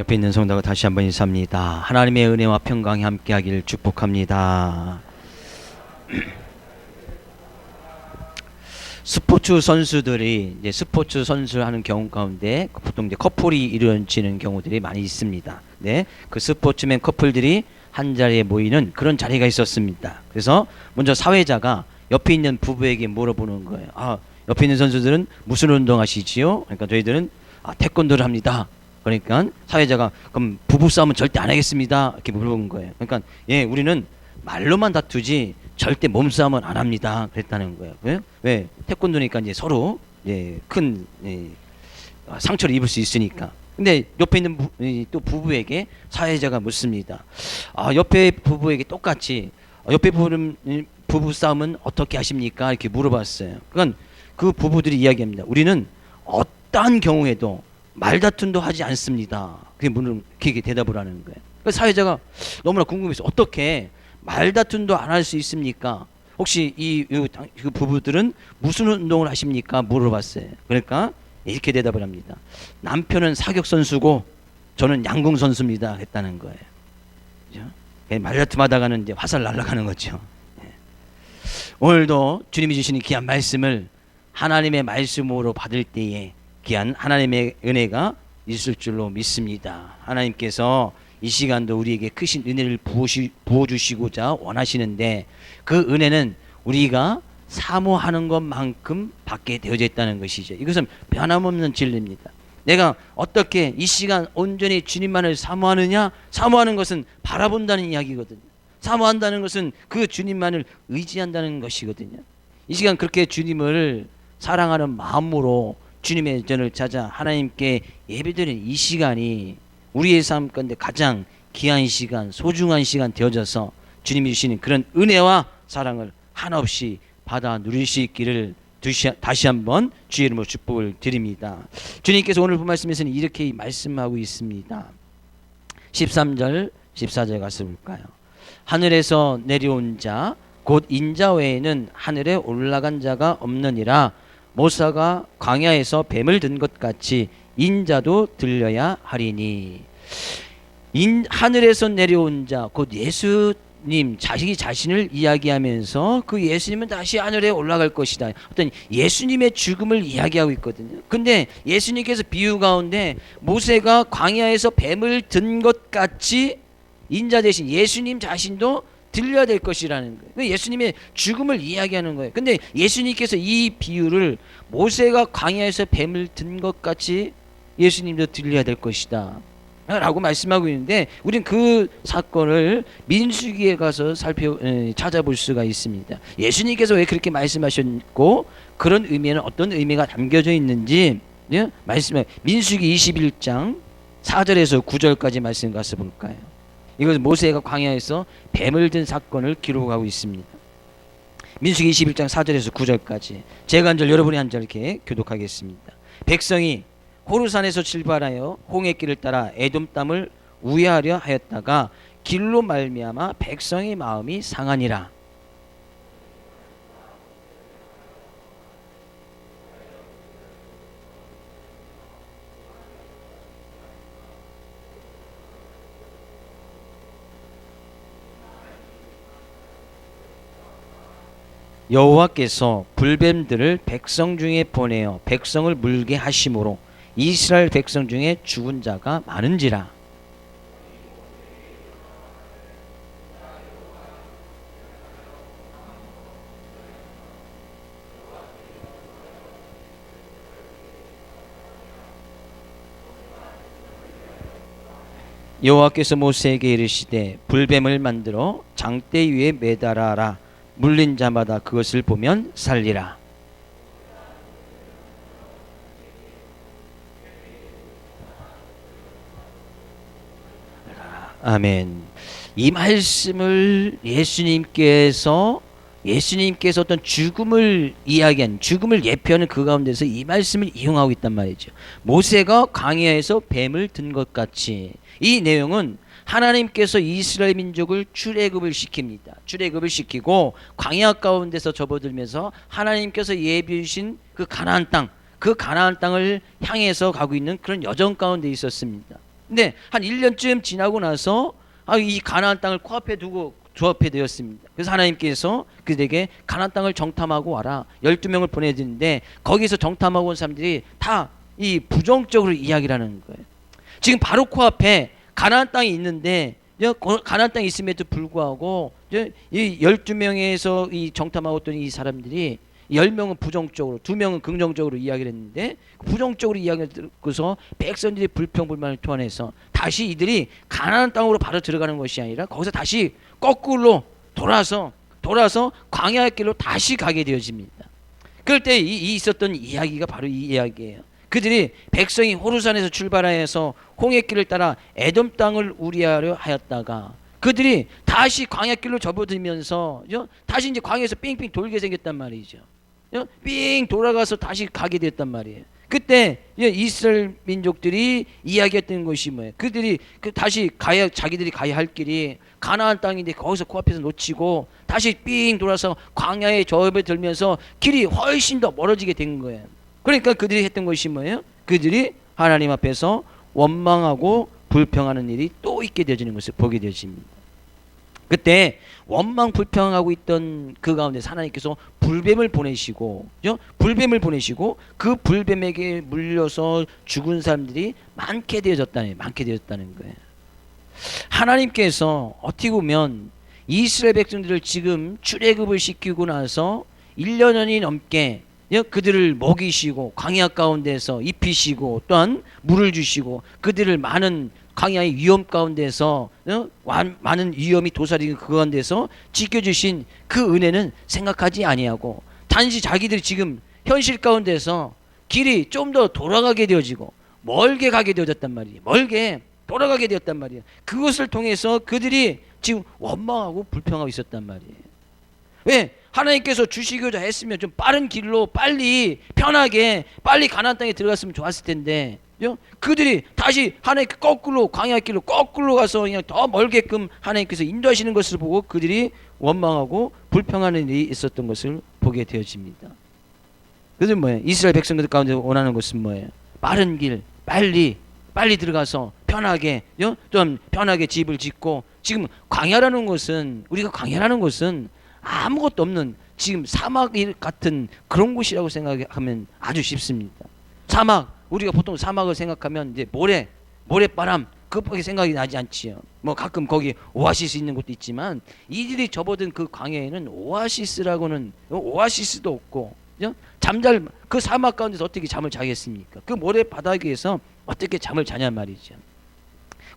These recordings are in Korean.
옆에 있는 성도가 다시 한번 인사합니다. 하나님의 은혜와 평강이 함께하기를 축복합니다. 스포츠 선수들이 이제 스포츠 선수를 하는 경우 가운데 보통 이제 커플이 이루어지는 경우들이 많이 있습니다. 네, 그 스포츠맨 커플들이 한 자리에 모이는 그런 자리가 있었습니다. 그래서 먼저 사회자가 옆에 있는 부부에게 물어보는 거예요. 옆에 있는 선수들은 무슨 운동 하시지요? 그러니까 저희들은 태권도를 합니다. 그러니까 사회자가 그럼 부부 싸움은 절대 안 하겠습니다. 이렇게 물어본 거예요. 그러니까 우리는 말로만 다투지 절대 몸싸움은 안 합니다. 그랬다는 거예요. 왜? 태권도니까 이제 서로 큰 상처를 입을 수 있으니까. 근데 옆에 있는 또 부부에게 사회자가 묻습니다. 옆에 부부에게 똑같이 옆에 부부 싸움은 어떻게 하십니까? 이렇게 물어봤어요. 그러니까 그 부부들이 이야기합니다. 우리는 어떠한 경우에도 말다툼도 하지 않습니다. 그게 대답을 하는 거예요. 그러니까 사회자가 너무나 궁금해서 어떻게 말다툼도 안 할 수 있습니까? 혹시 그 부부들은 무슨 운동을 하십니까? 물어봤어요. 그러니까 이렇게 대답을 합니다. 남편은 사격 선수고 저는 양궁 선수입니다. 했다는 거예요. 그죠? 말다툼하다가는 이제 화살 날아가는 거죠. 오늘도 주님이 주시는 귀한 말씀을 하나님의 말씀으로 받을 때에 귀한 하나님의 은혜가 있을 줄로 믿습니다. 하나님께서 이 시간도 우리에게 크신 은혜를 부어주시고자 원하시는데 그 은혜는 우리가 사모하는 것만큼 받게 되어져 있다는 것이죠. 이것은 변함없는 진리입니다. 내가 어떻게 이 시간 온전히 주님만을 사모하느냐? 사모하는 것은 바라본다는 이야기거든요. 사모한다는 것은 그 주님만을 의지한다는 것이거든요. 이 시간 그렇게 주님을 사랑하는 마음으로 주님의 전을 찾아 하나님께 예배드리는 이 시간이 우리의 삶 가운데 가장 귀한 시간, 소중한 시간 되어져서 주님이 주시는 그런 은혜와 사랑을 한없이 받아 누릴 수 있기를 다시 한번 주의 이름으로 축복을 드립니다. 주님께서 오늘 본 말씀에서는 이렇게 말씀하고 있습니다. 13절, 14절 가서 볼까요? 하늘에서 내려온 자, 곧 인자 외에는 하늘에 올라간 자가 없느니라. 모사가 광야에서 뱀을 든 것 같이 인자도 들려야 하리니. 하늘에서 내려온 자, 곧 예수님 자신을 이야기하면서 그 예수님은 다시 하늘에 올라갈 것이다. 어떤 예수님의 죽음을 이야기하고 있거든요. 근데 예수님께서 비유 가운데 모세가 광야에서 뱀을 든 것 같이 인자 대신 예수님 자신도 들려야 될 것이라는 거예요. 예수님의 죽음을 이야기하는 거예요. 근데 예수님께서 이 비유를 모세가 광야에서 뱀을 든 것 같이 예수님도 들려야 될 것이다 라고 말씀하고 있는데, 우린 그 사건을 민수기에 가서 찾아볼 수가 있습니다. 예수님께서 왜 그렇게 말씀하셨고 그런 의미에는 어떤 의미가 담겨져 있는지 민수기 21장 4절에서 9절까지 말씀 가서 볼까요? 이것은 모세가 광야에서 뱀을 든 사건을 기록하고 있습니다. 민수기 21장 4절에서 9절까지 제가 한 절 여러분이 한 절 이렇게 교독하겠습니다. 백성이 호르산에서 출발하여 홍해길을 따라 에돔 땅을 우회하려 하였다가 길로 말미암아 백성의 마음이 상하니라. 여호와께서 불뱀들을 백성 중에 보내어 백성을 물게 하심으로 이스라엘 백성 중에 죽은 자가 많은지라. 여호와께서 모세에게 이르시되 불뱀을 만들어 장대 위에 매달아라. 물린 자마다 그것을 보면 살리라. 아멘. 이 말씀을 예수님께서 어떤 죽음을 이야기한, 죽음을 예표하는 그 가운데서 이 말씀을 이용하고 있단 말이죠. 모세가 광야에서 뱀을 든 것 같이, 이 내용은 하나님께서 이스라엘 민족을 출애굽을 시킵니다. 출애굽을 시키고 광야 가운데서 접어들면서 하나님께서 예비해 주신 그 가나안 땅을 향해서 가고 있는 그런 여정 가운데 있었습니다. 근데 한 1년쯤 지나고 나서 이 가나안 땅을 코앞에 두고 조합해 되었습니다. 그래서 하나님께서 그들에게 가나안 땅을 정탐하고 와라. 12명을 보내드는데 거기서 정탐하고 온 사람들이 다 이 부정적으로 이야기를 하는 거예요. 지금 바로 코앞에 가나안 땅이 있는데 가나안 땅이 있음에도 불구하고 이 12명에서 이 정탐하고 왔던 이 사람들이 10명은 부정적으로 2명은 긍정적으로 이야기를 했는데 부정적으로 이야기를 듣고서 백성들이 불평불만을 토해내서 다시 이들이 가나안 땅으로 바로 들어가는 것이 아니라 거기서 다시 거꾸로 돌아서 광야의 길로 다시 가게 되어집니다. 그럴 때 있었던 이야기가 바로 이 이야기예요. 그들이 백성이 호르산에서 출발하여서 홍해길을 따라 에돔 땅을 우리하려 하였다가 그들이 다시 광야길로 접어들면서 다시 이제 광야에서 삥삥 돌게 생겼단 말이죠. 삥 돌아가서 다시 가게 됐단 말이에요. 그때 이스라엘 민족들이 이야기했던 것이 뭐예요? 그들이 다시 자기들이 가야 할 길이 가나안 땅인데 거기서 코앞에서 놓치고 다시 삥 돌아서 광야에 접어들면서 길이 훨씬 더 멀어지게 된 거예요. 그러니까 그들이 했던 것이 뭐예요? 그들이 하나님 앞에서 원망하고 불평하는 일이 또 있게 되어지는 것을 보게 되어집니다. 그때 원망 불평하고 있던 그 가운데 하나님께서 불뱀을 보내시고 그 불뱀에게 물려서 죽은 사람들이 많게 되어졌다는 거예요. 하나님께서 어떻게 보면 이스라엘 백성들을 지금 출애굽을 시키고 나서 1년이 넘게 그들을 먹이시고 광야 가운데서 입히시고 또한 물을 주시고 그들을 많은 광야의 위험 가운데서 많은 위험이 도사리는 그 가운데서 지켜주신 그 은혜는 생각하지 아니하고 단지 자기들이 지금 현실 가운데서 길이 좀 더 돌아가게 되어지고 멀게 가게 되어졌단 말이에요. 멀게 돌아가게 되었단 말이에요. 그것을 통해서 그들이 지금 원망하고 불평하고 있었단 말이에요. 왜? 하나님께서 주시고자 했으면 좀 빠른 길로 빨리 편하게 빨리 가나안 땅에 들어갔으면 좋았을 텐데 그들이 다시 하나님 거꾸로 광야 길로 거꾸로 가서 그냥 더 멀게끔 하나님께서 인도하시는 것을 보고 그들이 원망하고 불평하는 일이 있었던 것을 보게 되어집니다. 그래서 뭐예요? 이스라엘 백성들 가운데 원하는 것은 뭐예요? 빠른 길 빨리 들어가서 편하게 좀 편하게 집을 짓고 지금 광야라는 것은 우리가 광야라는 것은 아무것도 없는 지금 사막 같은 그런 곳이라고 생각하면 아주 쉽습니다. 사막 우리가 보통 사막을 생각하면 이제 모래바람 그밖에 생각이 나지 않지요. 뭐 가끔 거기 오아시스 있는 곳도 있지만 이들이 접어든 그 광야에는 오아시스도 없고 잠잘 그 사막 가운데서 어떻게 잠을 자겠습니까? 그 모래 바닥에서 어떻게 잠을 자냐 말이죠.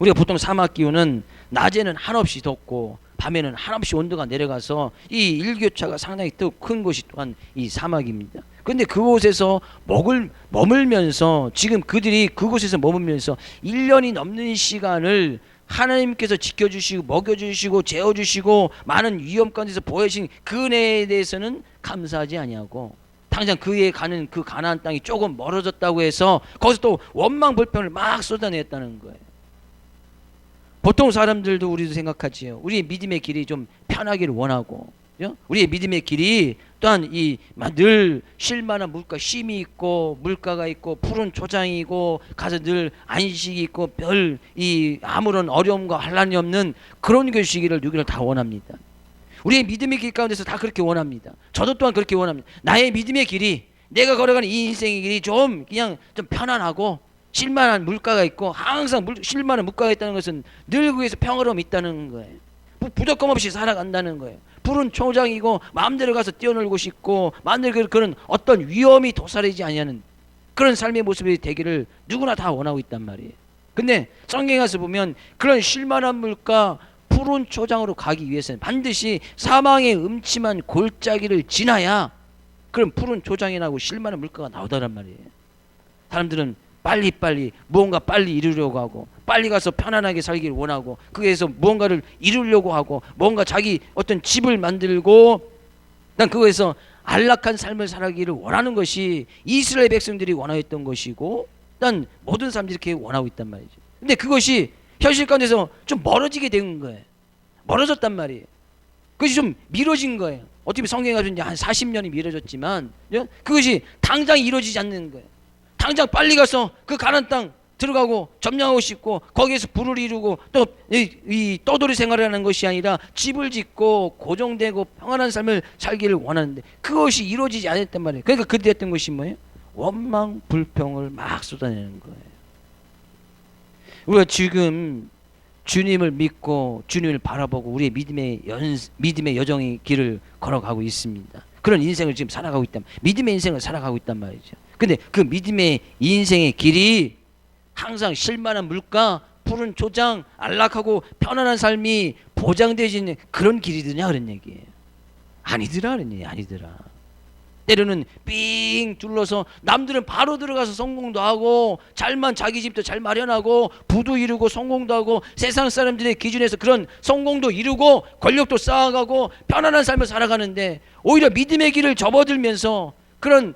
우리가 보통 사막 기온은 낮에는 한없이 덥고 밤에는 한없이 온도가 내려가서 이 일교차가 상당히 더 큰 곳이 또한 이 사막입니다. 그런데 그곳에서 머물면서 지금 그들이 그곳에서 머물면서 1년이 넘는 시간을 하나님께서 지켜주시고 먹여주시고 재워주시고 많은 위험 가운데서 보여주신 그 은혜에 대해서는 감사하지 아니하고 당장 그에 가는 그 가나안 땅이 조금 멀어졌다고 해서 거기서 또 원망 불평을 막 쏟아냈다는 거예요. 보통 사람들도 우리도 생각하지요. 우리의 믿음의 길이 좀 편하기를 원하고 우리의 믿음의 길이 또한 늘 쉴만한 물가 쉼이 있고 물가가 있고 푸른 초장이고 가서 늘 안식이 있고 별 아무런 어려움과 환난이 없는 그런 것이기를 누구를 다 원합니다. 우리의 믿음의 길 가운데서 다 그렇게 원합니다. 저도 또한 그렇게 원합니다. 나의 믿음의 길이 내가 걸어가는 이 인생의 길이 좀 편안하고 쉴만한 물가가 있고 항상 쉴만한 물가가 있다는 것은 늘 거기서 평화로움이 있다는 거예요. 부족함 없이 살아간다는 거예요. 푸른 초장이고 마음대로 가서 뛰어놀고 싶고 마음대로 그런 어떤 위험이 도사리지 아니하는 그런 삶의 모습이 되기를 누구나 다 원하고 있단 말이에요. 근데 성경에 가서 보면 그런 쉴만한 물가 푸른 초장으로 가기 위해서는 반드시 사망의 음침한 골짜기를 지나야 그런 푸른 초장이 나고 쉴만한 물가가 나오더란 말이에요. 사람들은 빨리 무언가 빨리 이루려고 하고 빨리 가서 편안하게 살기를 원하고 거기에서 무언가를 이루려고 하고 뭔가 자기 어떤 집을 만들고 난 그거에서 안락한 삶을 살기를 원하는 것이 이스라엘 백성들이 원하였던 것이고 난 모든 사람들이 이렇게 원하고 있단 말이죠. 근데 그것이 현실 가운데서 좀 멀어지게 된 거예요. 멀어졌단 말이에요. 그것이 좀 미뤄진 거예요. 어떻게 성경에 가서 이제 한 40년이 미뤄졌지만 그것이 당장 이루어지지 않는 거예요. 당장 빨리 가서 그 가나안 땅 들어가고 점령하고 싶고 거기에서 부를 이루고 또 이 떠돌이 생활을 하는 것이 아니라 집을 짓고 고정되고 평안한 삶을 살기를 원하는데 그것이 이루어지지 않았단 말이에요. 그러니까 그때 했던 것이 뭐예요? 원망 불평을 막 쏟아내는 거예요. 우리가 지금 주님을 믿고 주님을 바라보고 우리의 믿음의 여정의 길을 걸어가고 있습니다. 그런 인생을 지금 살아가고 있단 말이에요. 믿음의 인생을 살아가고 있단 말이죠. 근데 그 믿음의 인생의 길이 항상 실만한 물가, 푸른 초장, 안락하고 편안한 삶이 보장되어지는 그런 길이더냐 그런 얘기예요. 아니더라 그런 얘기 아니더라. 때로는 삥 둘러서 남들은 바로 들어가서 성공도 하고 잘만 자기 집도 잘 마련하고 부도 이루고 성공도 하고 세상 사람들의 기준에서 그런 성공도 이루고 권력도 쌓아가고 편안한 삶을 살아가는데 오히려 믿음의 길을 접어들면서 그런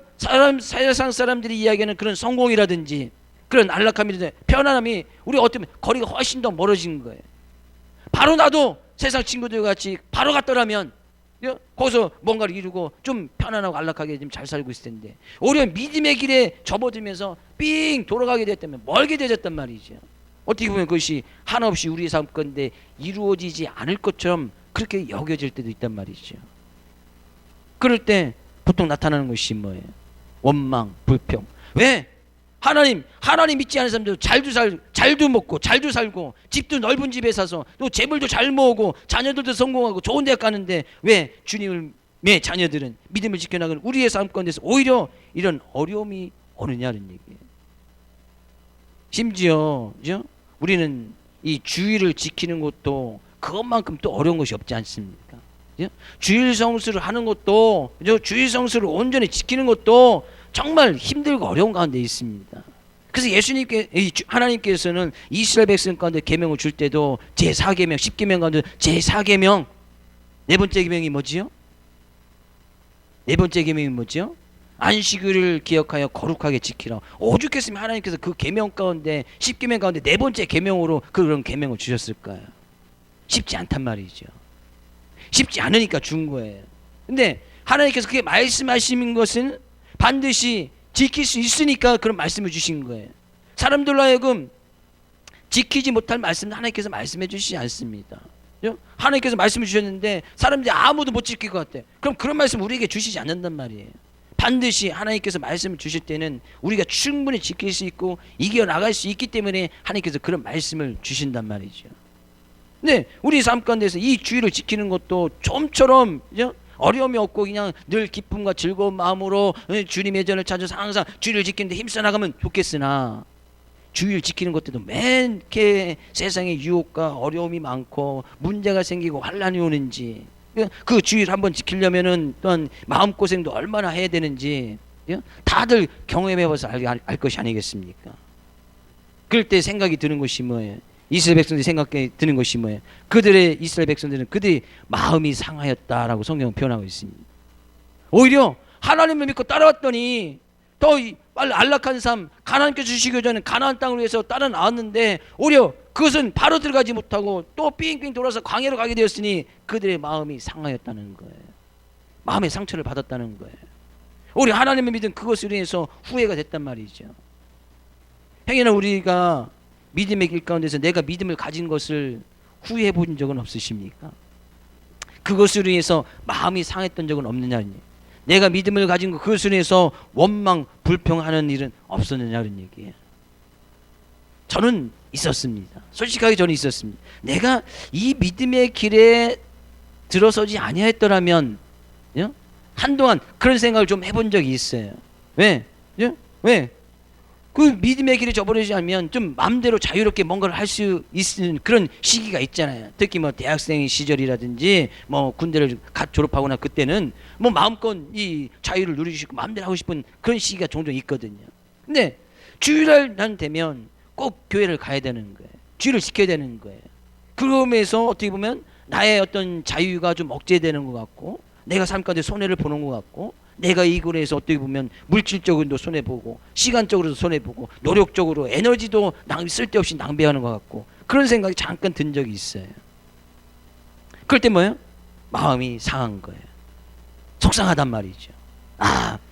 세상 사람들이 이야기하는 그런 성공이라든지 그런 안락함이라든지 편안함이 우리 어쩌면 거리가 훨씬 더 멀어진 거예요. 바로 나도 세상 친구들 같이 바로 갔더라면 거기서 뭔가를 이루고 좀 편안하고 안락하게 좀 잘 살고 있을 텐데 오히려 믿음의 길에 접어들면서 삥 돌아가게 됐다면 멀게 되졌단 말이죠. 어떻게 보면 그것이 한없이 우리의 삶 가운데 이루어지지 않을 것처럼 그렇게 여겨질 때도 있단 말이죠. 그럴 때 보통 나타나는 것이 뭐예요? 원망, 불평. 왜? 하나님 믿지 않은 사람들 잘도 먹고 잘도 살고 집도 넓은 집에 사서 또 재물도 잘 모으고 자녀들도 성공하고 좋은 대학 가는데 왜 주님의 자녀들은 믿음을 지켜나가는 우리의 삶 가운데서 오히려 이런 어려움이 오느냐는 얘기예요. 심지어 우리는 이 주의를 지키는 것도 그것만큼 또 어려운 것이 없지 않습니까? 주일 성수를 하는 것도 주일 성수를 온전히 지키는 것도 정말 힘들고 어려운 가운데 있습니다. 그래서 하나님께서는 이스라엘 백성 가운데 계명을 줄 때도 제4계명 10계명 가운데 제4계명 네 번째 계명이 뭐지요? 네 번째 계명이 뭐지요? 안식일을 기억하여 거룩하게 지키라. 오죽했으면 하나님께서 그 계명 가운데 10계명 가운데 네 번째 계명으로 그런 계명을 주셨을까요? 쉽지 않단 말이죠. 쉽지 않으니까 준 거예요. 근데 하나님께서 그게 말씀하신 것은 반드시 지킬 수 있으니까 그런 말씀을 주신 거예요. 사람들로 하여금 지키지 못할 말씀은 하나님께서 말씀해 주시지 않습니다. 하나님께서 말씀을 주셨는데 사람들이 아무도 못 지킬 것 같아. 그럼 그런 말씀 우리에게 주시지 않는단 말이에요. 반드시 하나님께서 말씀을 주실 때는 우리가 충분히 지킬 수 있고 이겨나갈 수 있기 때문에 하나님께서 그런 말씀을 주신단 말이죠. 근데 우리 삶 가운데서 이 주의를 지키는 것도 좀처럼 어려움이 없고 그냥 늘 기쁨과 즐거운 마음으로 주님의 전을 찾아서 항상 주의를 지키는데 힘써 나가면 좋겠으나 주의를 지키는 것들도 맨 이렇게 세상에 유혹과 어려움이 많고 문제가 생기고 환란이 오는지 그 주의를 한번 지키려면은 또한 마음고생도 얼마나 해야 되는지 다들 경험해봐서 알 것이 아니겠습니까? 그럴 때 생각이 드는 것이 뭐예요? 이스라엘 백성들이 생각해 드는 것이 뭐예요? 이스라엘 백성들은 그들이 마음이 상하였다라고 성경은 표현하고 있습니다. 오히려 하나님을 믿고 따라왔더니 더 안락한 삶, 하나님께서 주시고자 하는 가나안 땅을 위해서 따라 나왔는데 오히려 그것은 바로 들어가지 못하고 또 삥삥 돌아서 광야로 가게 되었으니 그들의 마음이 상하였다는 거예요. 마음의 상처를 받았다는 거예요. 우리 하나님을 믿은 그것으로 인해서 후회가 됐단 말이죠. 행여나 우리가 믿음의 길 가운데서 내가 믿음을 가진 것을 후회해 본 적은 없으십니까? 그것으로 인해서 마음이 상했던 적은 없느냐는 얘기예요. 내가 믿음을 가진 것 그것으로 인해서 원망 불평하는 일은 없었느냐는 얘기예요. 저는 있었습니다. 솔직하게 저는 있었습니다. 내가 이 믿음의 길에 들어서지 아니했더라면 한동안 그런 생각을 좀 해본 적이 있어요. 왜? 그 믿음의 길에 접어들지 않으면 좀 마음대로 자유롭게 뭔가를 할 수 있는 그런 시기가 있잖아요. 특히 뭐 대학생 시절이라든지 뭐 군대를 갓 졸업하거나 그때는 뭐 마음껏 이 자유를 누리고 싶고 마음대로 하고 싶은 그런 시기가 종종 있거든요. 근데 주일날 되면 꼭 교회를 가야 되는 거예요. 주의를 지켜야 되는 거예요. 그러면서 어떻게 보면 나의 어떤 자유가 좀 억제되는 것 같고 내가 삶 가운데 손해를 보는 것 같고 내가 이걸 해서 어떻게 보면 물질적으로도 손해보고 시간적으로도 손해보고 노력적으로 에너지도 쓸데없이 낭비하는 것 같고 그런 생각이 잠깐 든 적이 있어요. 그럴 때 뭐예요? 마음이 상한 거예요. 속상하단 말이죠.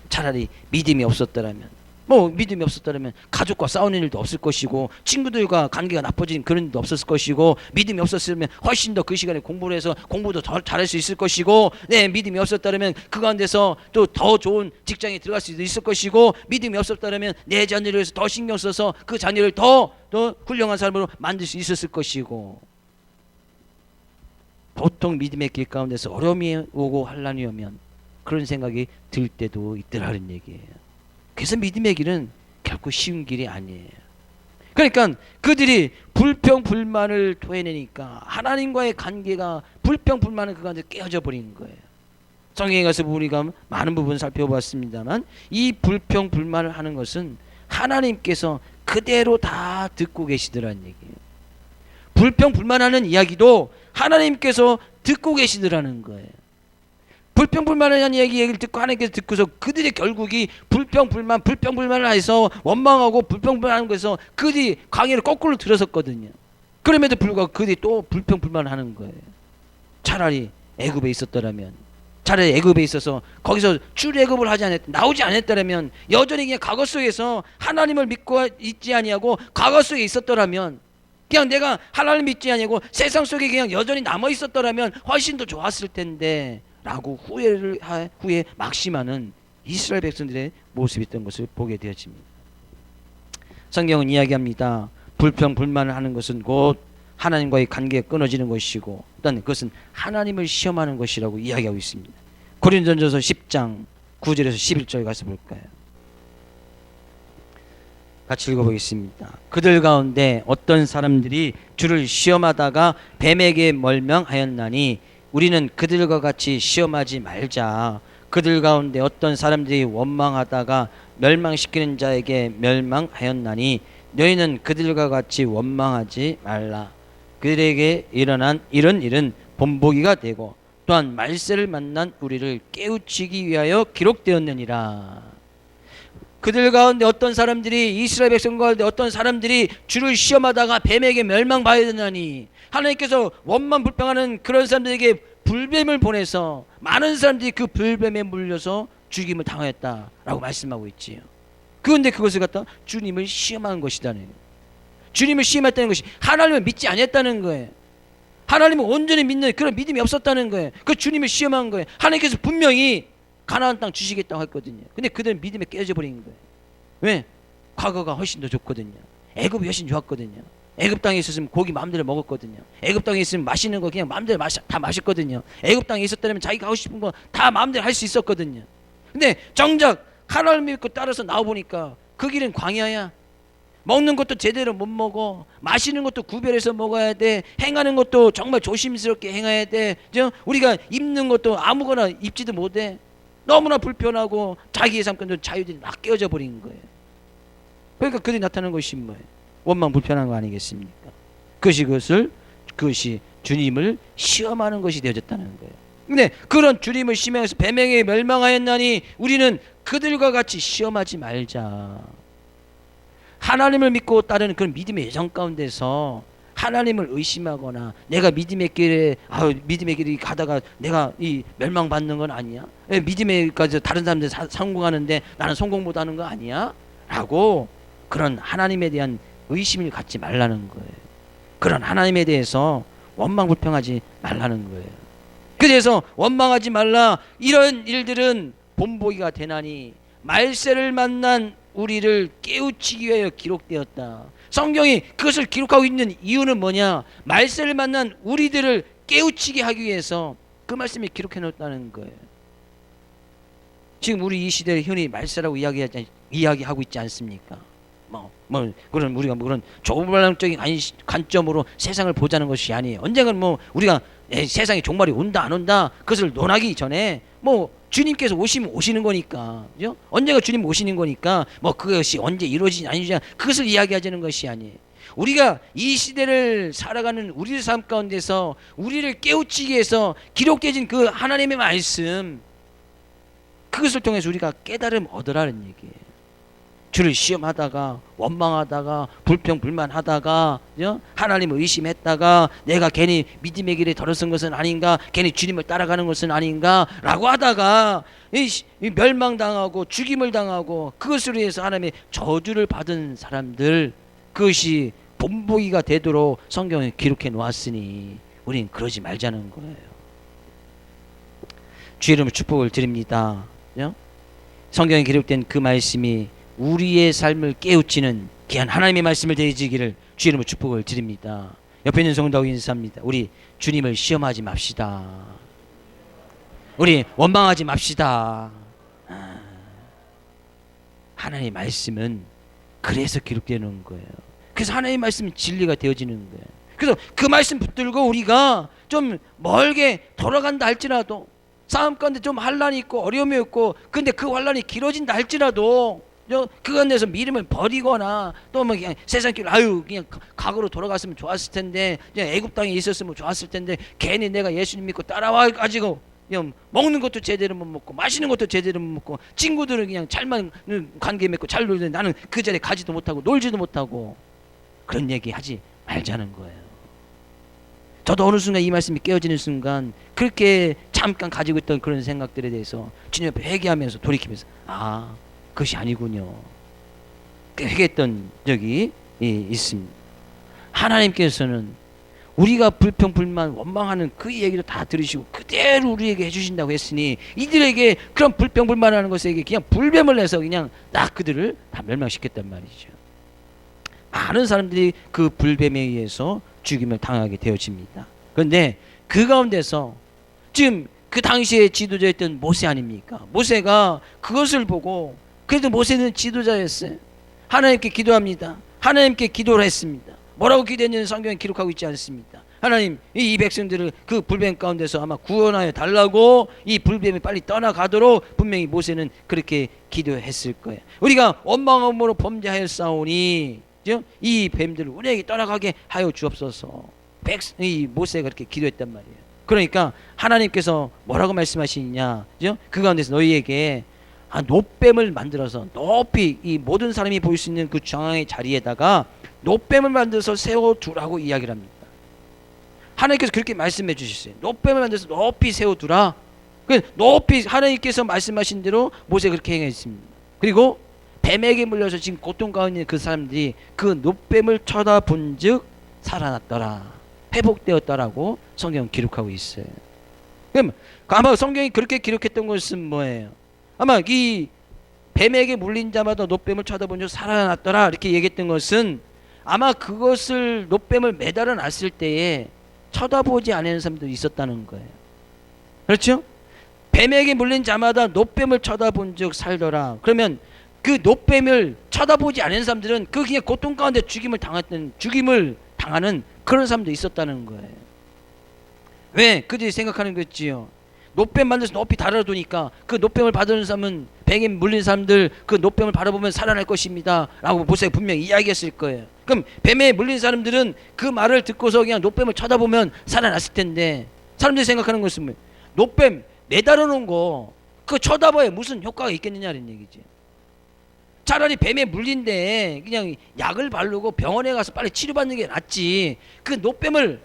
차라리 믿음이 없었더라면 뭐 믿음이 없었다면 가족과 싸우는 일도 없을 것이고 친구들과 관계가 나빠진 그런 일도 없었을 것이고 믿음이 없었으면 훨씬 더 그 시간에 공부를 해서 공부도 더 잘할 수 있을 것이고 믿음이 없었다면 그 가운데서 또 더 좋은 직장에 들어갈 수 있을 것이고 믿음이 없었다면 내 자녀를 위해서 더 신경 써서 그 자녀를 더 훌륭한 사람으로 만들 수 있었을 것이고 보통 믿음의 길 가운데서 어려움이 오고 환난이 오면 그런 생각이 들 때도 있더라는 얘기예요. 그래서 믿음의 길은 결코 쉬운 길이 아니에요. 그러니까 그들이 불평불만을 토해내니까 하나님과의 관계가 불평불만은 그 가운데 깨어져 버린 거예요. 성경에 가서 우리가 많은 부분 살펴봤습니다만 이 불평불만을 하는 것은 하나님께서 그대로 다 듣고 계시더라는 얘기예요. 불평불만하는 이야기도 하나님께서 듣고 계시더라는 거예요. 불평불만한 얘기를 듣고 하나님께서 듣고서 그들의 결국이 불평불만을 해서 원망하고 불평불만하는 것에서 그들이 강의를 거꾸로 들었었거든요. 그럼에도 불구하고 그들이 또 불평불만을 하는 거예요. 차라리 애굽에 있었더라면, 차라리 애굽에 있어서 거기서 출애굽을 나오지 않았더라면, 여전히 그냥 과거 속에서 하나님을 믿고 있지 아니하고 과거 속에 있었더라면, 그냥 내가 하나님을 믿지 아니하고 세상 속에 그냥 여전히 남아 있었더라면 훨씬 더 좋았을 텐데 라고 후에 막심하는 이스라엘 백성들의 모습이었던 것을 보게 되어집니다. 성경은 이야기합니다. 불평불만을 하는 것은 곧 하나님과의 관계가 끊어지는 것이고 또한 그것은 하나님을 시험하는 것이라고 이야기하고 있습니다. 고린도전서 10장 9절에서 11절 가서 볼까요? 같이 읽어보겠습니다. 그들 가운데 어떤 사람들이 주를 시험하다가 뱀에게 멸망하였나니 우리는 그들과 같이 시험하지 말자. 그들 가운데 어떤 사람들이 원망하다가 멸망시키는 자에게 멸망하였나니 너희는 그들과 같이 원망하지 말라. 그들에게 일어난 이런 일은 본보기가 되고 또한 말세를 만난 우리를 깨우치기 위하여 기록되었느니라. 그들 가운데 어떤 사람들이 이스라엘 백성 가운데 어떤 사람들이 주를 시험하다가 뱀에게 멸망받았나니 하나님께서 원망 불평하는 그런 사람들에게 불뱀을 보내서 많은 사람들이 그 불뱀에 물려서 죽임을 당하였다라고 말씀하고 있지요. 그런데 그것을 갖다 주님을 시험한 것이다는, 주님을 시험했다는 것이 하나님을 믿지 않았다는 거예요. 하나님을 온전히 믿는 그런 믿음이 없었다는 거예요. 그 주님을 시험한 거예요. 하나님께서 분명히 가나안 땅 주시겠다고 했거든요. 근데 그들은 믿음에 깨져 버린 거예요. 왜? 과거가 훨씬 더 좋거든요. 애굽이 훨씬 좋았거든요. 애굽 땅에 있었으면 고기 마음대로 먹었거든요. 애굽 땅에 있으면 맛있는 거 그냥 마음대로 다 마셨거든요. 애굽 땅에 있었다면 자기가 하고 싶은 거 다 마음대로 할 수 있었거든요. 근데 정작 하나님 믿고 따라서 나와보니까 그 길은 광야야. 먹는 것도 제대로 못 먹어. 마시는 것도 구별해서 먹어야 돼. 행하는 것도 정말 조심스럽게 행해야 돼. 우리가 입는 것도 아무거나 입지도 못해. 너무나 불편하고 자기의 삶과 자유들이 막 깨어져 버린 거예요. 그러니까 그들이 나타나는 것이 뭐예요? 원망 불편한 거 아니겠습니까? 그것이 주님을 시험하는 것이 되어졌다는 거예요. 근데 그런 주님을 시험해서 뱀에게 멸망하였나니 우리는 그들과 같이 시험하지 말자. 하나님을 믿고 따르는 그런 믿음의 예정 가운데서 하나님을 의심하거나 내가 믿음의 길에 믿음의 길이 가다가 내가 이 멸망받는 건 아니야? 믿음에 가서 다른 사람들 성공하는데 나는 성공 못하는 거 아니야? 라고 그런 하나님에 대한 의심을 갖지 말라는 거예요. 그런 하나님에 대해서 원망 불평하지 말라는 거예요. 그래서 원망하지 말라. 이런 일들은 본보기가 되나니 말세를 만난 우리를 깨우치기 위하여 기록되었다. 성경이 그것을 기록하고 있는 이유는 뭐냐? 말세를 만난 우리들을 깨우치게 하기 위해서 그 말씀이 기록해 놓았다는 거예요. 지금 우리 이 시대에 흔히 말세라고 이야기하고 있지 않습니까? 그런 우리가 그런 조물랑적인 관점으로 세상을 보자는 것이 아니에요. 언젠가는 우리가 세상에 종말이 온다 안 온다 그것을 논하기 전에 주님께서 오시는 거니까, 그죠? 언제가 주님 오시는 거니까 그것이 언제 이루어지지 아니지 그것을 이야기하자는 것이 아니에요. 우리가 이 시대를 살아가는 우리의 삶 가운데서 우리를 깨우치기 위해서 기록되어진 그 하나님의 말씀, 그것을 통해서 우리가 깨달음 얻으라는 얘기예요. 주를 시험하다가 원망하다가 불평불만하다가 하나님을 의심했다가 내가 괜히 믿음의 길에 들어선 것은 아닌가, 괜히 주님을 따라가는 것은 아닌가 라고 하다가 이 멸망당하고 죽임을 당하고 그것으로 해서 하나님의 저주를 받은 사람들, 그것이 본보기가 되도록 성경에 기록해 놓았으니 우린 그러지 말자는 거예요. 주의 이름으로 축복을 드립니다. 성경에 기록된 그 말씀이 우리의 삶을 깨우치는 귀한 하나님의 말씀을 되어지기를 주의 이름으로 축복을 드립니다. 옆에 있는 성도하고 인사합니다. 우리 주님을 시험하지 맙시다. 우리 원망하지 맙시다. 하나님의 말씀은 그래서 기록되는 거예요. 그래서 하나님의 말씀은 진리가 되어지는 거예요. 그래서 그 말씀 붙들고 우리가 좀 멀게 돌아간다 할지라도, 싸움 가운데 좀 환란이 있고 어려움이 있고, 근데 그 환란이 길어진다 할지라도 그 안에서 믿음을 버리거나 또 뭐 그냥 세상길 그냥 과거로 돌아갔으면 좋았을 텐데, 그냥 애굽 땅에 있었으면 좋았을 텐데, 괜히 내가 예수님 믿고 따라와 가지고 그냥 먹는 것도 제대로 못 먹고 마시는 것도 제대로 못 먹고, 친구들은 그냥 잘만 관계 맺고 잘 놀는데 나는 그 자리에 가지도 못하고 놀지도 못하고, 그런 얘기 하지 말자는 거예요. 저도 어느 순간 이 말씀이 깨어지는 순간 그렇게 잠깐 가지고 있던 그런 생각들에 대해서 주님 앞에 회개하면서 돌이키면서 그것이 아니군요. 회개했던 적이 있습니다. 하나님께서는 우리가 불평불만 원망하는 그 얘기를 다 들으시고 그대로 우리에게 해주신다고 했으니, 이들에게 그런 불평불만하는 것에게 그냥 불뱀을 내서 그냥 딱 그들을 다 멸망시켰단 말이죠. 많은 사람들이 그 불뱀에 의해서 죽임을 당하게 되어집니다. 그런데 그 가운데서 지금 그 당시에 지도자였던 모세 아닙니까? 모세가 그것을 보고, 그래도 모세는 지도자였어요. 하나님께 기도합니다. 하나님께 기도를 했습니다. 뭐라고 기도했는지 성경에 기록하고 있지 않습니다. 하나님, 이 백성들을 그 불뱀 가운데서 아마 구원하여 달라고, 이 불뱀이 빨리 떠나가도록 분명히 모세는 그렇게 기도했을 거예요. 우리가 원망함으로 범죄하였사오니 이 뱀들을 우리에게 떠나가게 하여 주옵소서. 이 모세가 그렇게 기도했단 말이에요. 그러니까 하나님께서 뭐라고 말씀하시느냐, 그 가운데서 너희에게 놋뱀을 만들어서 높이 이 모든 사람이 볼 수 있는 그 중앙의 자리에다가 놋뱀을 만들어서 세워두라고 이야기를 합니다. 하나님께서 그렇게 말씀해 주셨어요. 놋뱀을 만들어서 높이 세워두라. 높이 하나님께서 말씀하신 대로 모세가 그렇게 행했습니다. 그리고 뱀에게 물려서 지금 고통 가운데 있는 그 사람들이 그 놋뱀을 쳐다본 즉 살아났더라, 회복되었다라고 성경은 기록하고 있어요. 그럼 아마 성경이 그렇게 기록했던 것은 뭐예요? 아마 이 뱀에게 물린 자마다 놋뱀을 쳐다본 즉 살아났더라 이렇게 얘기했던 것은, 아마 그것을 놋뱀을 매달아 놨을 때에 쳐다보지 않는 사람도 있었다는 거예요. 그렇죠? 뱀에게 물린 자마다 놋뱀을 쳐다본 즉 살더라. 그러면 그 놋뱀을 쳐다보지 않은 사람들은 그 그냥 고통 가운데 죽임을 당하는 그런 사람도 있었다는 거예요. 왜? 그들이 생각하는 거지요. 놋뱀 만들어서 높이 달아두니까 그 놋뱀을 받는 사람은, 뱀에 물린 사람들 그 놋뱀을 바라보면 살아날 것입니다 라고 모세가 분명히 이야기했을 거예요. 그럼 뱀에 물린 사람들은 그 말을 듣고서 그냥 놋뱀을 쳐다보면 살아났을 텐데, 사람들이 생각하는 것은 뭐예요? 놋뱀 매달아 놓은 거 그거 쳐다봐야 무슨 효과가 있겠느냐는 얘기지. 차라리 뱀에 물린데 그냥 약을 바르고 병원에 가서 빨리 치료받는 게 낫지, 그 놋뱀을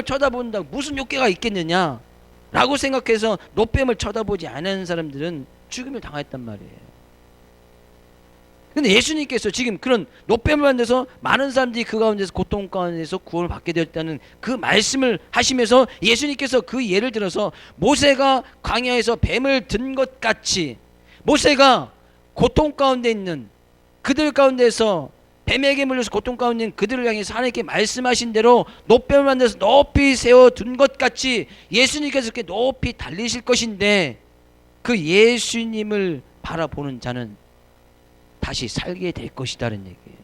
쳐다본다고 무슨 효과가 있겠느냐 라고 생각해서 놋뱀을 쳐다보지 않은 사람들은 죽임을 당했단 말이에요. 근데 예수님께서 지금 그런 놋뱀을 만들어서 많은 사람들이 그 가운데서 고통 가운데서 구원을 받게 되었다는 그 말씀을 하시면서, 예수님께서 그 예를 들어서 모세가 광야에서 뱀을 든 것 같이, 모세가 고통 가운데 있는 그들 가운데서 뱀에게 물려서 고통 가운데 있는 그들을 향해서 하나님께 말씀하신 대로 놋뱀을 만들어서 높이 세워둔 것 같이 예수님께서 그렇게 높이 달리실 것인데, 그 예수님을 바라보는 자는 다시 살게 될 것이다는 얘기예요.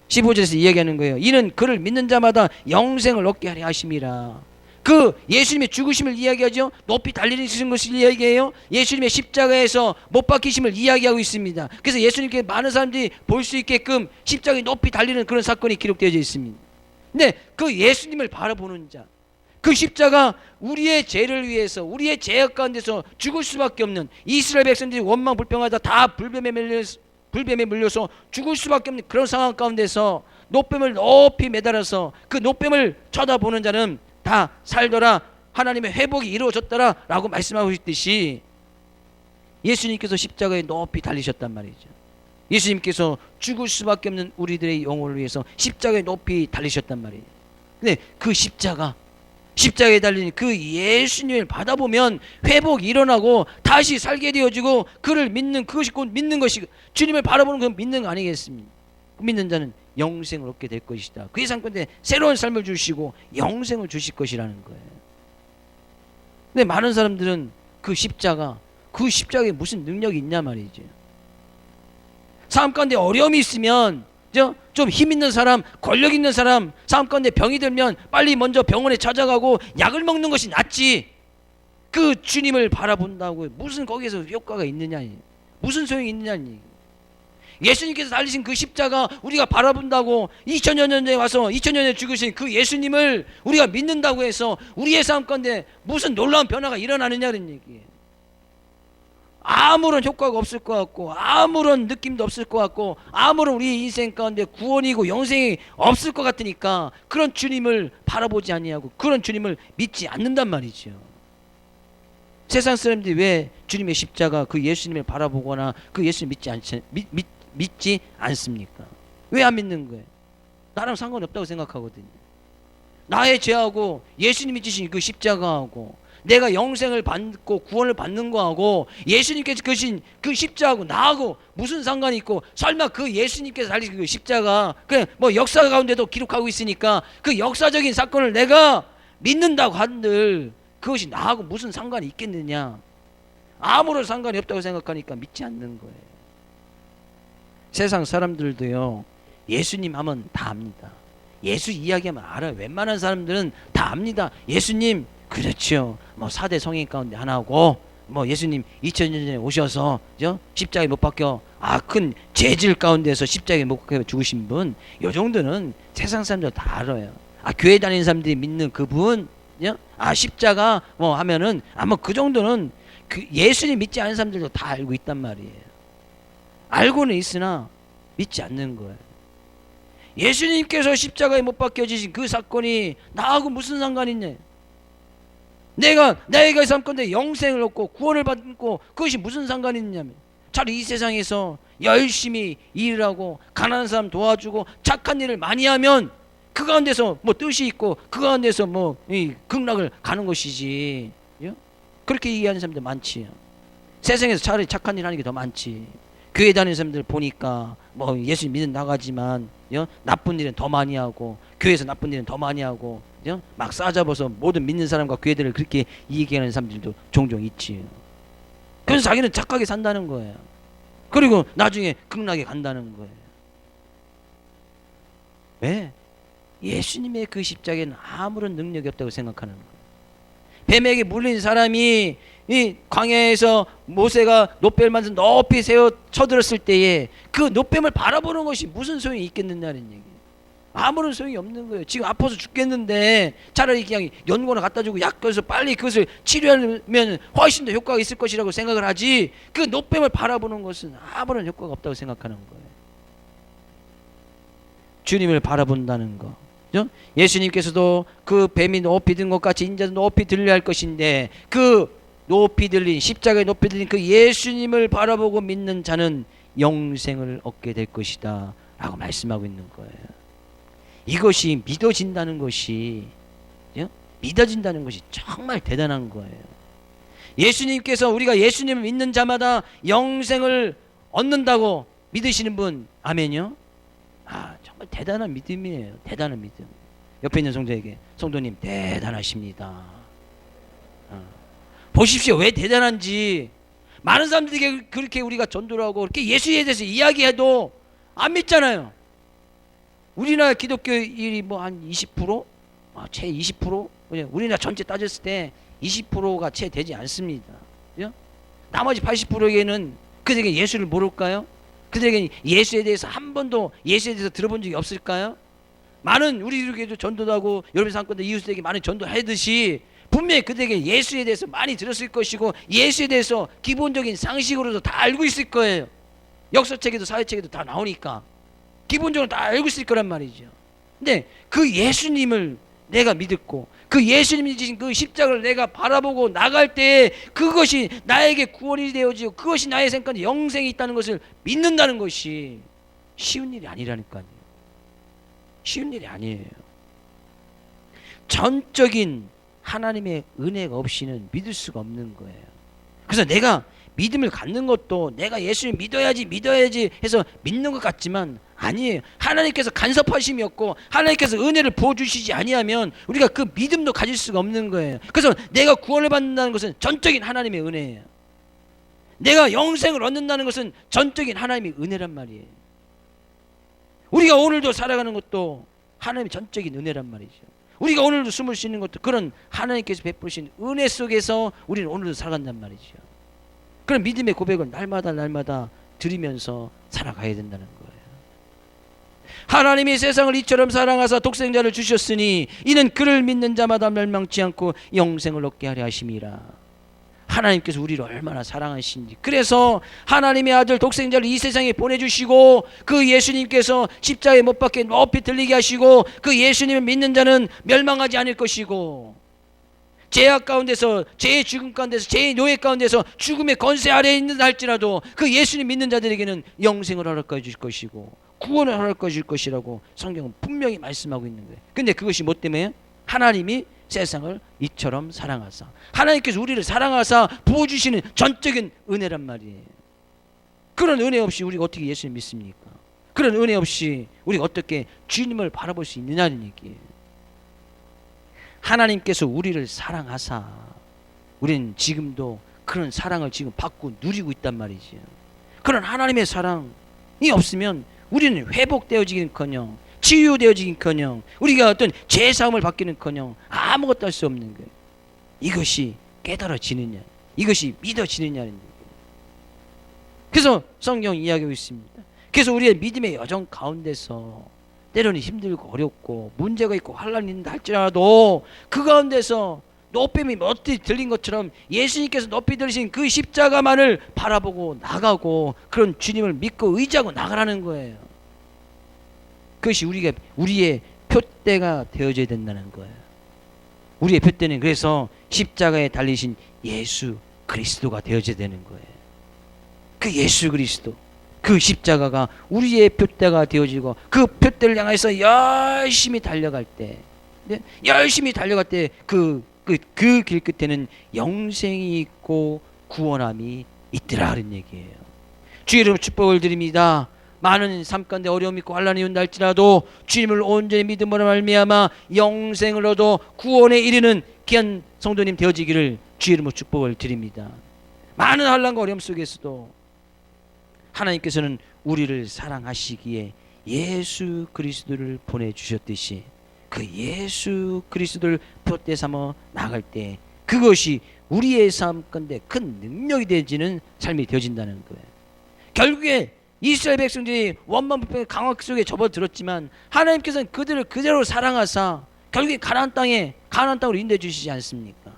15절에서 이야기하는 거예요. 이는 그를 믿는 자마다 영생을 얻게 하려 하심이라. 그 예수님의 죽으심을 이야기하죠. 높이 달리신 것을 이야기해요. 예수님의 십자가에서 못 박히심을 이야기하고 있습니다. 그래서 예수님께 많은 사람들이 볼 수 있게끔 십자가에 높이 달리는 그런 사건이 기록되어 있습니다. 근데 그 예수님을 바라보는 자, 그 십자가 우리의 죄를 위해서, 우리의 죄악 가운데서 죽을 수밖에 없는 이스라엘 백성들이 원망 불평하다 다 불뱀에 물려서 죽을 수밖에 없는 그런 상황 가운데서 놋뱀을 높이 매달아서 그 놋뱀을 쳐다보는 자는 다 살더라, 하나님의 회복이 이루어졌더라 라고 말씀하고 있듯이, 예수님께서 십자가에 높이 달리셨단 말이죠. 예수님께서 죽을 수밖에 없는 우리들의 영혼을 위해서 십자가에 높이 달리셨단 말이에요. 근데 그 십자가에 달린 그 예수님을 받아보면 회복이 일어나고 다시 살게 되어지고 그를 믿는, 그것이 곧 믿는 것이, 주님을 바라보는 그 믿는 거 아니겠습니까? 믿는 자는 영생을 얻게 될 것이다. 그의 삶가운데 새로운 삶을 주시고 영생을 주실 것이라는 거예요. 근데 많은 사람들은 그 십자가에 무슨 능력이 있냐 말이죠. 삶 가운데 어려움이 있으면 좀 힘 있는 사람, 권력 있는 사람, 삶 가운데 병이 들면 빨리 먼저 병원에 찾아가고 약을 먹는 것이 낫지, 그 주님을 바라본다고 무슨 거기에서 효과가 있느냐, 무슨 소용이 있느냐. 예수님께서 달리신 그 십자가 우리가 바라본다고 2000년 전에 와서 2000년 전에 죽으신 그 예수님을 우리가 믿는다고 해서 우리의 삶 가운데 무슨 놀라운 변화가 일어나느냐는 얘기예요. 아무런 효과가 없을 것 같고, 아무런 느낌도 없을 것 같고, 아무런 우리 인생 가운데 구원이고 영생이 없을 것 같으니까 그런 주님을 바라보지 아니하고 그런 주님을 믿지 않는단 말이죠. 세상 사람들이 왜 주님의 십자가 그 예수님을 바라보거나 그 예수님 믿지 않습니까? 왜 안 믿는 거예요? 나랑 상관이 없다고 생각하거든요. 나의 죄하고 예수님이 지신 그 십자가하고 내가 영생을 받고 구원을 받는 거하고 예수님께서 그신 그 십자가하고 나하고 무슨 상관이 있고, 설마 그 예수님께서 달리신 그 십자가 그냥 뭐 역사 가운데도 기록하고 있으니까 그 역사적인 사건을 내가 믿는다고 한들 그것이 나하고 무슨 상관이 있겠느냐? 아무런 상관이 없다고 생각하니까 믿지 않는 거예요. 세상 사람들도요, 예수님 하면 다 압니다. 예수 이야기하면 알아요. 웬만한 사람들은 다 압니다. 예수님, 그렇죠, 뭐 4대 성인 가운데 하나고, 뭐 예수님 2000년 전에 오셔서 십자가에 못 박혀 큰 죄질 가운데서 십자가에 못 박혀 죽으신 분, 요 정도는 세상 사람들 다 알아요. 교회 다니는 사람들이 믿는 그분, 십자가 뭐 하면은 아마 그 정도는 그 예수님 믿지 않는 사람들도 다 알고 있단 말이에요. 알고는 있으나 믿지 않는 거예요. 예수님께서 십자가에 못 박혀지신 그 사건이 나하고 무슨 상관이 있냐? 내가 삶 건데 영생을 얻고 구원을 받고 그것이 무슨 상관이 있냐면, 차라리 이 세상에서 열심히 일을 하고 가난한 사람 도와주고 착한 일을 많이 하면 그 가운데서 뭐 뜻이 있고 그 가운데서 뭐 극락을 가는 것이지. 그렇게 얘기하는 사람들 많지. 세상에서 차라리 착한 일 하는 게 더 많지. 교회 다니는 사람들 보니까 뭐 예수님 믿는 나가지만 나쁜 일은 더 많이 하고, 교회에서 나쁜 일은 더 많이 하고, 막 싸잡아서 모든 믿는 사람과 교회들을 그렇게 얘기하는 사람들도 종종 있지. 그래서 자기는 착하게 산다는 거예요. 그리고 나중에 극락에 간다는 거예요. 왜? 예수님의 그 십자가에는 아무런 능력이 없다고 생각하는 거예요. 뱀에게 물린 사람이 이 광야에서 모세가 놋뱀을 만들어서 높이 세워 쳐들었을 때에 그 놋뱀을 바라보는 것이 무슨 소용이 있겠느냐는 얘기예요. 아무런 소용이 없는 거예요. 지금 아파서 죽겠는데 차라리 그냥 연고나 갖다 주고 약 줘서 빨리 그것을 치료하면 훨씬 더 효과가 있을 것이라고 생각을 하지, 그 놋뱀을 바라보는 것은 아무런 효과가 없다고 생각하는 거예요. 주님을 바라본다는 거, 예수님께서도 그 뱀이 높이 든 것 같이 인자도 높이 들려야 할 것인데, 그 높이 들린 십자가에 높이 들린 그 예수님을 바라보고 믿는 자는 영생을 얻게 될 것이다 라고 말씀하고 있는 거예요. 이것이 믿어진다는 것이 정말 대단한 거예요. 예수님께서 우리가 예수님을 믿는 자마다 영생을 얻는다고 믿으시는 분, 아멘요? 정말 대단한 믿음이에요. 대단한 믿음. 옆에 있는 성도에게, 성도님 대단하십니다. 보십시오, 왜 대단한지. 많은 사람들에게 그렇게 우리가 전도를 하고 그렇게 예수에 대해서 이야기해도 안 믿잖아요. 우리나라 기독교인이 뭐 한 20%? 채 20%? 우리나라 전체 따졌을 때 20%가 채 되지 않습니다. 나머지 80%에게는 그들에게 예수를 모를까요? 그들에게 예수에 대해서 한 번도 예수에 대해서 들어본 적이 없을까요? 많은 우리에게도 전도도 하고 여러분 상권도 이웃에게 많은 전도하듯이 분명히 그들에게 예수에 대해서 많이 들었을 것이고 예수에 대해서 기본적인 상식으로도 다 알고 있을 거예요. 역사책에도 사회책에도 다 나오니까 기본적으로 다 알고 있을 거란 말이죠. 근데 그 예수님을 내가 믿었고 그 예수님이 지신 그 십자가를 내가 바라보고 나갈 때 그것이 나에게 구원이 되어지고 그것이 나의 생각에 영생이 있다는 것을 믿는다는 것이 쉬운 일이 아니라니까요. 쉬운 일이 아니에요. 전적인 하나님의 은혜가 없이는 믿을 수가 없는 거예요. 그래서 내가 믿음을 갖는 것도 내가 예수를 믿어야지 해서 믿는 것 같지만 아니에요. 하나님께서 간섭하심이 없고 하나님께서 은혜를 부어주시지 아니하면 우리가 그 믿음도 가질 수가 없는 거예요. 그래서 내가 구원을 받는다는 것은 전적인 하나님의 은혜예요. 내가 영생을 얻는다는 것은 전적인 하나님의 은혜란 말이에요. 우리가 오늘도 살아가는 것도 하나님의 전적인 은혜란 말이죠. 우리가 오늘도 숨을 쉬는 것도 그런 하나님께서 베푸신 은혜 속에서 우리는 오늘도 살아간단 말이죠. 그런 믿음의 고백을 날마다 드리면서 살아가야 된다는 거예요. 하나님이 세상을 이처럼 사랑하사 독생자를 주셨으니 이는 그를 믿는 자마다 멸망치 않고 영생을 얻게 하려 하심이라. 하나님께서 우리를 얼마나 사랑하신지, 그래서 하나님의 아들 독생자를 이 세상에 보내주시고 그 예수님께서 십자가에 못 박혀 높이 들리게 하시고 그 예수님을 믿는 자는 멸망하지 않을 것이고 죄악 가운데서, 죄의 죽음 가운데서, 죄의 노예 가운데서 죽음의 권세 아래에 있는다 할지라도 그 예수님 믿는 자들에게는 영생을 허락해 주실 것이고 구원을 허락해 주실 것이라고 성경은 분명히 말씀하고 있는 거예요. 근데 그것이 뭐 때문에? 하나님이 세상을 이처럼 사랑하사, 하나님께서 우리를 사랑하사 부어주시는 전적인 은혜란 말이에요. 그런 은혜 없이 우리가 어떻게 예수님 믿습니까? 그런 은혜 없이 우리가 어떻게 주님을 바라볼 수 있느냐는 얘기예요. 하나님께서 우리를 사랑하사 우리는 지금도 그런 사랑을 지금 받고 누리고 있단 말이죠. 그런 하나님의 사랑이 없으면 우리는 회복되어지긴커녕 치유되어지긴커녕 우리가 어떤 죄사함을 받기는커녕 아무것도 할 수 없는 거예요. 이것이 깨달아지느냐, 이것이 믿어지느냐는 얘기예요. 그래서 성경 이야기하고 있습니다. 그래서 우리의 믿음의 여정 가운데서 때로는 힘들고 어렵고 문제가 있고 환란이 있는다 할지라도 그 가운데서 높임이 멋지 들린 것처럼 예수님께서 높이 들으신 그 십자가만을 바라보고 나가고 그런 주님을 믿고 의지하고 나가라는 거예요. 그것이 우리의 표대가 되어져야 된다는 거예요. 우리의 표대는 그래서 십자가에 달리신 예수 그리스도가 되어져야 되는 거예요. 그 예수 그리스도, 그 십자가가 우리의 표대가 되어지고 그 표대를 향해서 열심히 달려갈 때, 열심히 달려갈 때 그 길 끝에는 영생이 있고 구원함이 있더라 하는 얘기예요. 주의 이름으로 축복을 드립니다. 많은 삶 가운데 어려움이 있고 환란이 온다 할지라도 주님을 온전히 믿음으로 말미암아 영생을 얻어 구원에 이르는 귀한 성도님 되어지기를 주의 이름으로 축복을 드립니다. 많은 환란과 어려움 속에서도 하나님께서는 우리를 사랑하시기에 예수 그리스도를 보내주셨듯이 그 예수 그리스도를 표대 삼아 나갈 때 그것이 우리의 삶 가운데 큰 능력이 되어지는 삶이 되어진다는 거예요. 결국에 이스라엘 백성들이 원망불평의 강악 속에 접어들었지만 하나님께서는 그들을 그대로 사랑하사 결국에 가나안 땅으로 인도해 주시지 않습니까?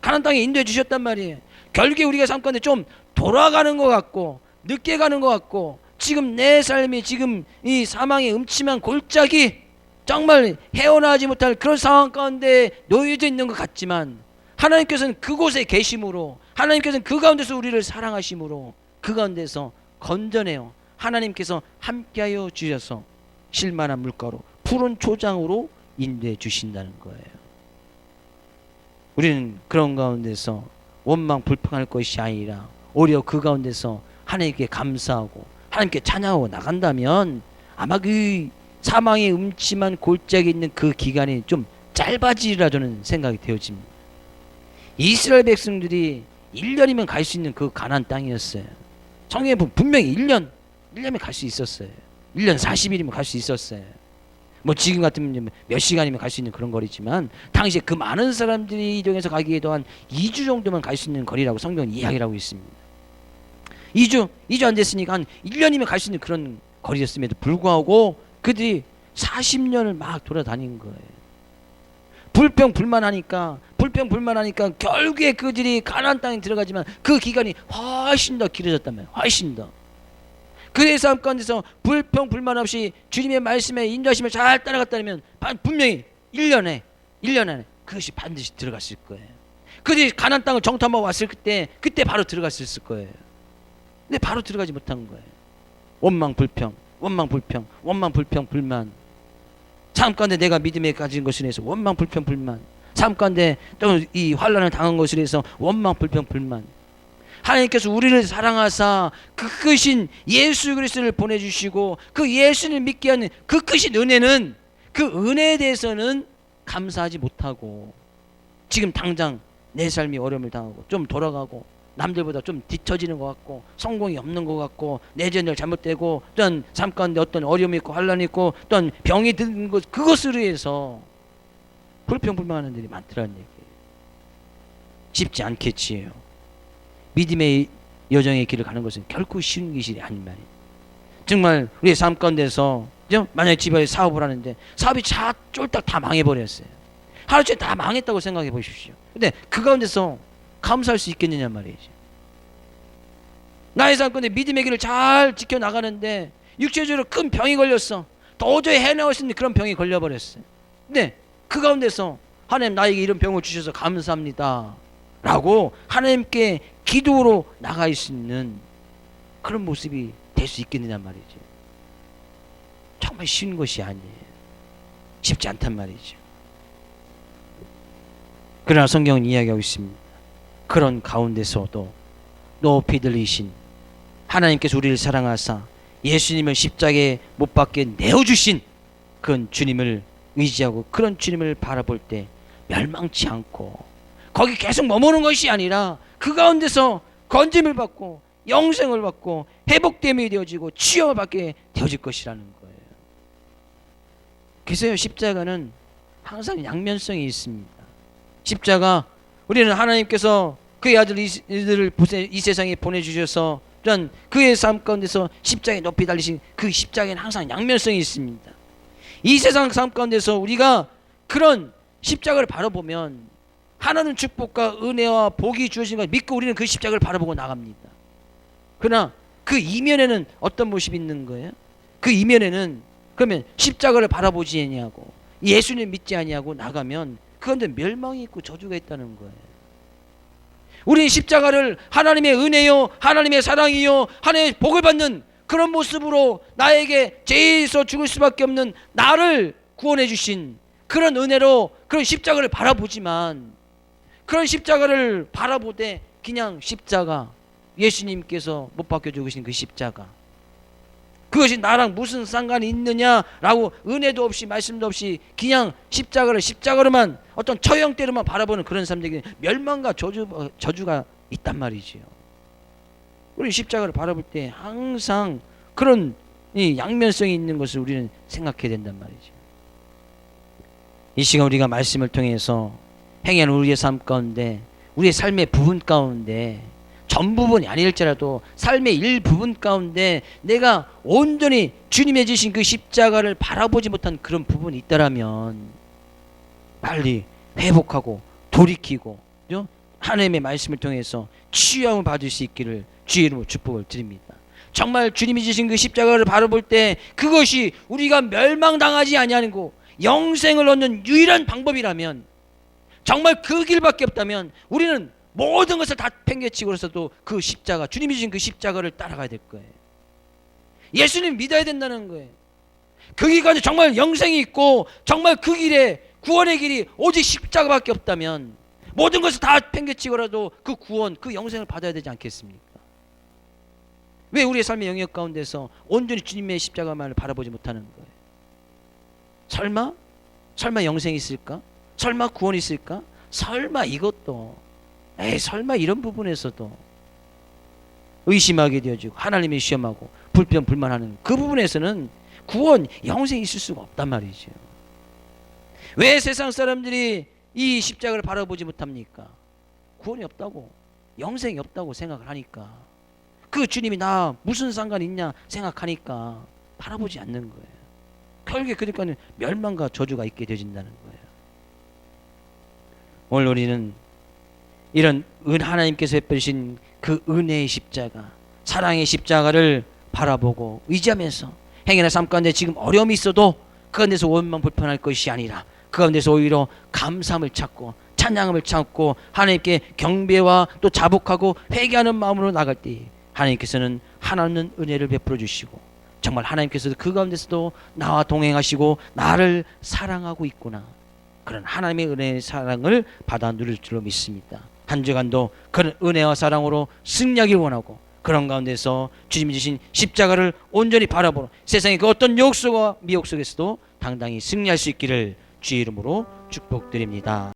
가나안 땅에 인도해 주셨단 말이에요. 결국에 우리가 삶 가운데 좀 돌아가는 것 같고 늦게 가는 것 같고 지금 내 삶이 지금 이 사망의 음침한 골짜기 정말 헤어나지 못할 그런 상황 가운데 놓여져 있는 것 같지만 하나님께서는 그곳에 계심으로, 하나님께서는 그 가운데서 우리를 사랑하심으로 그 가운데서 건져내어 하나님께서 함께하여 주셔서 실만한 물가로 푸른 초장으로 인도해 주신다는 거예요. 우리는 그런 가운데서 원망 불평할 것이 아니라 오히려 그 가운데서 하나님께 감사하고 하나님께 찬양하고 나간다면 아마 그 사망의 음침한 골짜기에 있는 그 기간이 좀 짧아지리라 저는 생각이 되어집니다. 이스라엘 백성들이 1년이면 갈 수 있는 그 가나안 땅이었어요. 성경에 보면 분명히 1년이면 갈 수 있었어요. 1년 40일이면 갈 수 있었어요. 뭐 지금 같으면 몇 시간이면 갈 수 있는 그런 거리지만 당시에 그 많은 사람들이 이동해서 가기에도 한 2주 정도만 갈 수 있는 거리라고 성경은 이야기를 하고 있습니다. 2주 안 됐으니까 한 1년이면 갈 수 있는 그런 거리였음에도 불구하고 그들이 40년을 막 돌아다닌 거예요. 불평불만하니까 결국에 그들이 가나안 땅에 들어가지만 그 기간이 훨씬 더 길어졌단 말이에요. 훨씬 더. 그의 삶 가운데서 불평불만 없이 주님의 말씀에 인도하심을 잘 따라갔다면 분명히 1년 안에 그것이 반드시 들어갔을 거예요. 그들이 가나안 땅을 정탐하고 왔을 그때 바로 들어갔을 거예요. 근데 바로 들어가지 못한 거예요. 원망 불평, 불만. 삶 가운데 내가 믿음에 가진 것을 위해서 원망 불평 불만. 삶 가운데 또 이 환난을 당한 것을 위해서 원망 불평 불만. 하나님께서 우리를 사랑하사 그 크신 예수 그리스도를 보내주시고 그 예수를 믿게 하는 그 크신 은혜는, 그 은혜에 대해서는 감사하지 못하고 지금 당장 내 삶이 어려움을 당하고 좀 돌아가고 남들보다 좀 뒤처지는 것 같고 성공이 없는 것 같고 내전을 잘못되고 어떤 삶 가운데 어떤 어려움이 있고 환난이 있고 어떤 병이 드는 것, 그것을 위해서 불평불만하는 일이 많더라는 얘기예요. 쉽지 않겠지요. 믿음의 여정의 길을 가는 것은 결코 쉬운 길이 아닌 말이에요. 정말 우리의 삶 가운데서 만약에 집에 사업을 하는데 사업이 쫄딱 다 망해버렸어요. 하루종일 다 망했다고 생각해 보십시오. 근데 그 가운데서 감사할 수 있겠느냐 말이죠. 나의 삶 가운데 믿음의 길을 잘 지켜나가는데 육체적으로 큰 병이 걸렸어. 도저히 해나갈 수 있는 그런 병이 걸려버렸어요. 근데 그 가운데서 하나님 나에게 이런 병을 주셔서 감사합니다 라고 하나님께 기도로 나갈 수 있는 그런 모습이 될 수 있겠느냐 말이죠. 정말 쉬운 것이 아니에요. 쉽지 않단 말이죠. 그러나 성경은 이야기하고 있습니다. 그런 가운데서도 높이 들리신 하나님께서 우리를 사랑하사 예수님을 십자가에 못 박게 내어주신 그런 주님을 의지하고 그런 주님을 바라볼 때 멸망치 않고 거기 계속 머무는 것이 아니라 그 가운데서 건짐을 받고 영생을 받고 회복됨이 되어지고 치유를 받게 되어질 것이라는 거예요. 그래서 십자가는 항상 양면성이 있습니다. 십자가, 우리는 하나님께서 그의 아들 이들을 이 세상에 보내주셔서 그의 삶 가운데서 십자가에 높이 달리신 그 십자가에는 항상 양면성이 있습니다. 이 세상 삶 가운데서 우리가 그런 십자가를 바라보면 하나는 축복과 은혜와 복이 주어진 걸 믿고 우리는 그 십자가를 바라보고 나갑니다. 그러나 그 이면에는 어떤 모습이 있는 거예요? 그 이면에는 그러면 십자가를 바라보지 아니하고 예수님 믿지 아니하고 나가면 그런데 멸망이 있고 저주가 있다는 거예요. 우리는 십자가를 하나님의 은혜요, 하나님의 사랑이요, 하나님의 복을 받는 그런 모습으로 나에게 죄에서 죽을 수밖에 없는 나를 구원해 주신 그런 은혜로 그런 십자가를 바라보지만, 그런 십자가를 바라보되 그냥 십자가, 예수님께서 못 박혀 죽으신 그 십자가, 그것이 나랑 무슨 상관이 있느냐라고 은혜도 없이 말씀도 없이 그냥 십자가로만 어떤 처형대로만 바라보는 그런 사람들에게 멸망과 저주가 있단 말이지요. 우리 십자가를 바라볼 때 항상 그런 이 양면성이 있는 것을 우리는 생각해야 된단 말이죠. 이 시간 우리가 말씀을 통해서 행하는 우리의 삶 가운데, 우리의 삶의 부분 가운데, 전 부분이 아닐지라도 삶의 일부분 가운데 내가 온전히 주님의 주신 그 십자가를 바라보지 못한 그런 부분이 있다라면 빨리 회복하고 돌이키고 하나님의 말씀을 통해서 치유함을 받을 수 있기를 주의 이름으로 축복을 드립니다. 정말 주님이 주신 그 십자가를 바라볼 때 그것이 우리가 멸망당하지 아니하고 영생을 얻는 유일한 방법이라면, 정말 그 길밖에 없다면 우리는 모든 것을 다 팽개치고서도 그 십자가, 주님이 주신 그 십자가를 따라가야 될 거예요. 예수님 믿어야 된다는 거예요. 그 길까지 정말 영생이 있고 정말 그 길에 구원의 길이 오직 십자가밖에 없다면 모든 것을 다 팽개치고라도 그 구원, 그 영생을 받아야 되지 않겠습니까? 왜 우리의 삶의 영역 가운데서 온전히 주님의 십자가만을 바라보지 못하는 거예요? 설마 영생이 있을까? 설마 구원이 있을까? 설마 이것도, 설마 이런 부분에서도 의심하게 되어지고 하나님의 시험하고 불평 불만하는 그 부분에서는 구원, 영생이 있을 수가 없단 말이죠. 왜 세상 사람들이 이 십자가를 바라보지 못합니까? 구원이 없다고, 영생이 없다고 생각을 하니까, 그 주님이 나 무슨 상관이 있냐 생각하니까 바라보지 않는 거예요. 결국에 그러니까 멸망과 저주가 있게 되어진다는 거예요. 오늘 우리는 이런 하나님께서 베푸신 그 은혜의 십자가, 사랑의 십자가를 바라보고 의지하면서 행여나 삶 가운데 지금 어려움이 있어도 그 안에서 원망 불평할 것이 아니라 그 가운데서 오히려 감사함을 찾고 찬양함을 찾고 하나님께 경배와 또 자복하고 회개하는 마음으로 나갈 때 하나님께서는 하나님 은혜를 베풀어 주시고 정말 하나님께서도 그 가운데서도 나와 동행하시고 나를 사랑하고 있구나, 그런 하나님의 은혜의 사랑을 받아 누릴 줄로 믿습니다. 한 주간도 그런 은혜와 사랑으로 승리하길 원하고 그런 가운데서 주님이 주신 십자가를 온전히 바라보는 세상의 그 어떤 유혹 속과 미혹 속에서도 당당히 승리할 수 있기를 주의 이름으로 축복드립니다.